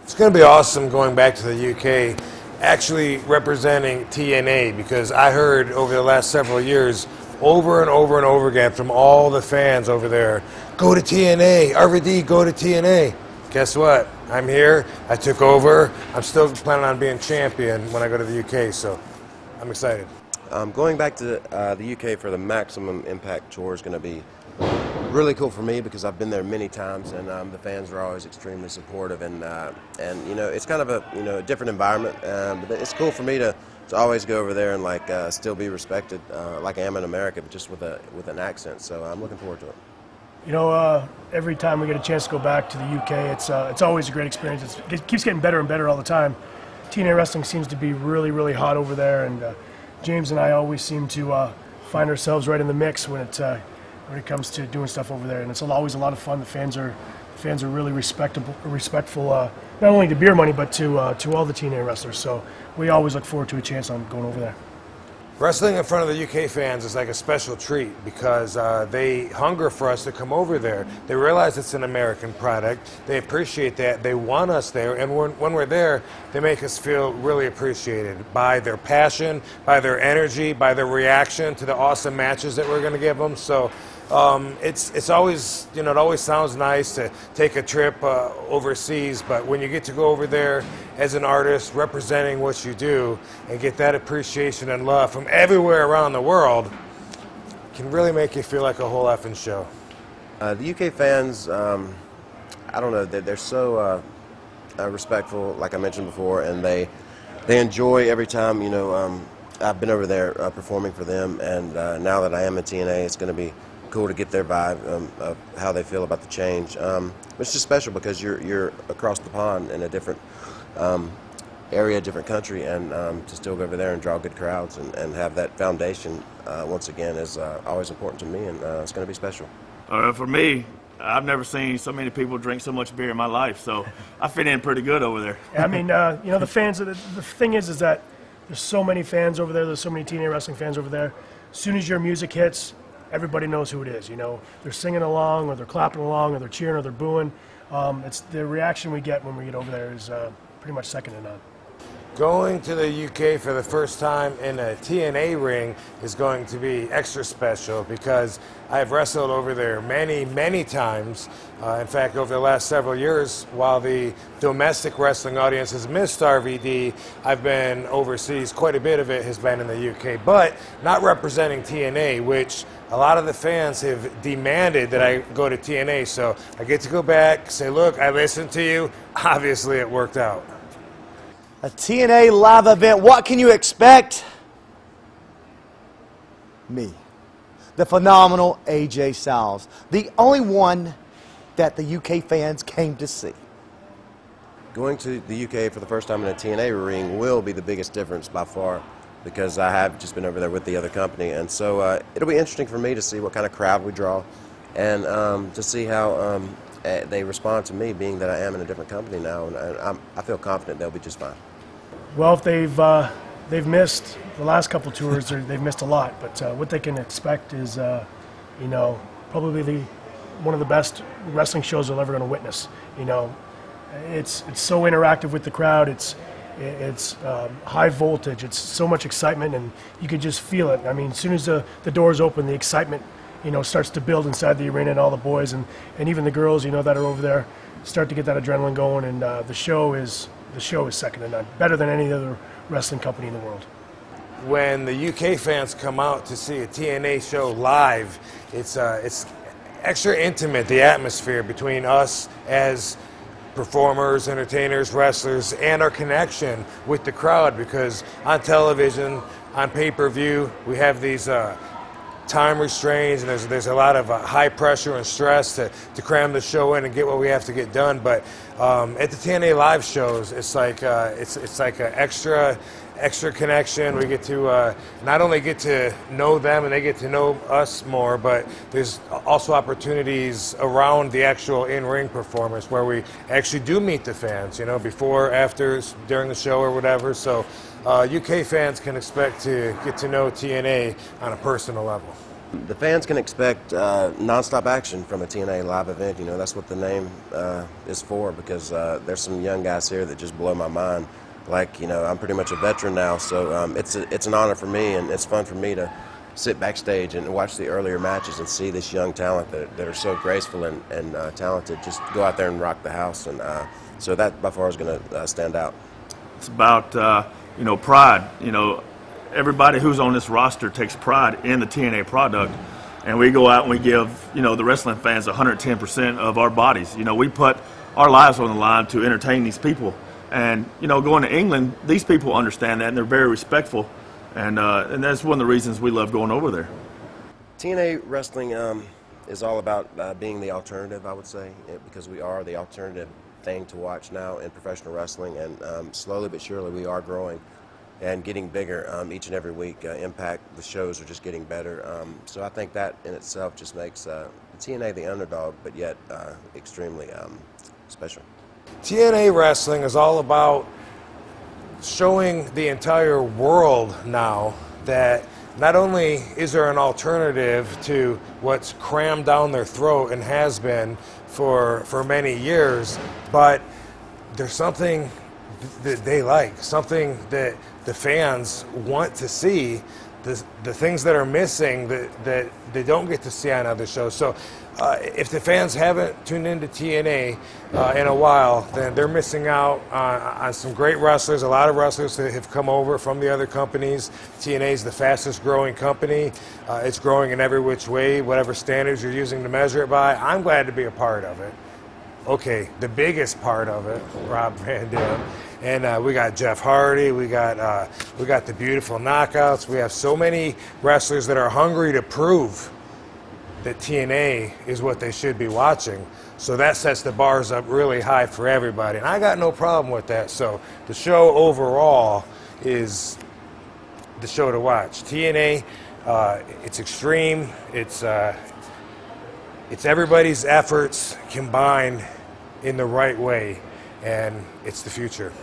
It's going to be awesome going back to the UK, actually representing TNA, because I heard over the last several years, over and over and over again from all the fans over there, go to TNA, RVD, go to TNA. Guess what? I'm here. I took over. I'm still planning on being champion when I go to the UK, so I'm excited. Going back to the UK for the Maximum Impact tour is going to be really cool for me because I've been there many times, and the fans are always extremely supportive, and you know, it's kind of a different environment, but it's cool for me to always go over there and like still be respected like I am in America, but just with an accent. So I'm looking forward to it. You know, every time we get a chance to go back to the UK, it's always a great experience. It keeps getting better and better all the time. TNA Wrestling seems to be really, really hot over there, and James and I always seem to find ourselves right in the mix when it comes to doing stuff over there, and it's always a lot of fun. The fans are really respectful, not only to Beer Money but to all the TNA wrestlers. So we always look forward to a chance on going over there. Wrestling in front of the UK fans is like a special treat because they hunger for us to come over there. They realize it's an American product. They appreciate that. They want us there. And when we're there, they make us feel really appreciated by their passion, by their energy, by their reaction to the awesome matches that we're going to give them. So it's always, you know, it always sounds nice to take a trip overseas, but when you get to go over there as an artist representing what you do and get that appreciation and love from everywhere around the world, it can really make you feel like a whole effing show. The UK fans, I don't know, they're so respectful, like I mentioned before, and they enjoy every time, you know, I've been over there performing for them, and now that I am in TNA, it's going to be cool to get their vibe of how they feel about the change. It's just special because you're across the pond in a different area, different country, and to still go over there and draw good crowds and have that foundation once again is always important to me, and it's going to be special. For me, I've never seen so many people drink so much beer in my life, so I fit in pretty good over there. I mean, you know, the fans. The thing is that there's so many fans over there. There's so many TNA Wrestling fans over there. As soon as your music hits, everybody knows who it is. You know, they're singing along, or they're clapping along, or they're cheering, or they're booing. It's the reaction we get when we get over there is pretty much second to none. Going to the UK for the first time in a TNA ring is going to be extra special because I've wrestled over there many, many times. In fact, over the last several years, while the domestic wrestling audience has missed RVD, I've been overseas. Quite a bit of it has been in the UK, but not representing TNA, which a lot of the fans have demanded that I go to TNA. So I get to go back, say, look, I listened to you. Obviously, it worked out. A TNA live event, what can you expect? Me, the phenomenal AJ Styles, the only one that the UK fans came to see. Going to the UK for the first time in a TNA ring will be the biggest difference by far because I have just been over there with the other company, and so it'll be interesting for me to see what kind of crowd we draw and to see how they respond to me, being that I am in a different company now, and I feel confident they'll be just fine. Well, if they've missed the last couple tours, they've missed a lot. But what they can expect is, you know, probably one of the best wrestling shows they're ever going to witness. You know, it's so interactive with the crowd. It's high voltage. It's so much excitement, and you can just feel it. I mean, as soon as the doors open, the excitement, you know, starts to build inside the arena, and all the boys and even the girls, you know, that are over there start to get that adrenaline going, and the show is second to none, better than any other wrestling company in the world. When the UK fans come out to see a TNA show live, it's extra intimate, the atmosphere between us as performers, entertainers, wrestlers, and our connection with the crowd, because on television, on pay-per-view, we have these time restraints, and there's a lot of high pressure and stress to cram the show in and get what we have to get done. But at the TNA live shows, it's like an extra connection. We get to not only get to know them and they get to know us more, but there's also opportunities around the actual in-ring performance where we actually do meet the fans, you know, before, after, during the show or whatever. So UK fans can expect to get to know TNA on a personal level. The fans can expect nonstop action from a TNA live event. You know, that's what the name is for, because there's some young guys here that just blow my mind. Like, you know, I'm pretty much a veteran now, so it's an honor for me, and it's fun for me to sit backstage and watch the earlier matches and see this young talent that are so graceful and talented just go out there and rock the house. And so that by far is going to stand out. It's about, you know, pride. You know, everybody who's on this roster takes pride in the TNA product, and we go out and we give, you know, the wrestling fans 110% of our bodies. You know, we put our lives on the line to entertain these people. And, you know, going to England, these people understand that, and they're very respectful. And that's one of the reasons we love going over there. TNA Wrestling is all about being the alternative, I would say, because we are the alternative thing to watch now in professional wrestling. And slowly but surely we are growing and getting bigger each and every week. Impact, the shows are just getting better. So I think that in itself just makes TNA the underdog, but yet extremely special. TNA Wrestling is all about showing the entire world now that not only is there an alternative to what's crammed down their throat and has been for many years, but there's something that they like, something that the fans want to see, the things that are missing that they don't get to see on other shows. So if the fans haven't tuned into TNA in a while, then they're missing out on some great wrestlers, a lot of wrestlers that have come over from the other companies. TNA is the fastest growing company. It's growing in every which way, whatever standards you're using to measure it by. I'm glad to be a part of it. Okay, the biggest part of it, Rob Van Dam. And we got Jeff Hardy, we got the beautiful knockouts. We have so many wrestlers that are hungry to prove that TNA is what they should be watching. So that sets the bars up really high for everybody. And I got no problem with that. So the show overall is the show to watch. TNA, it's extreme. It's everybody's efforts combined in the right way. And it's the future.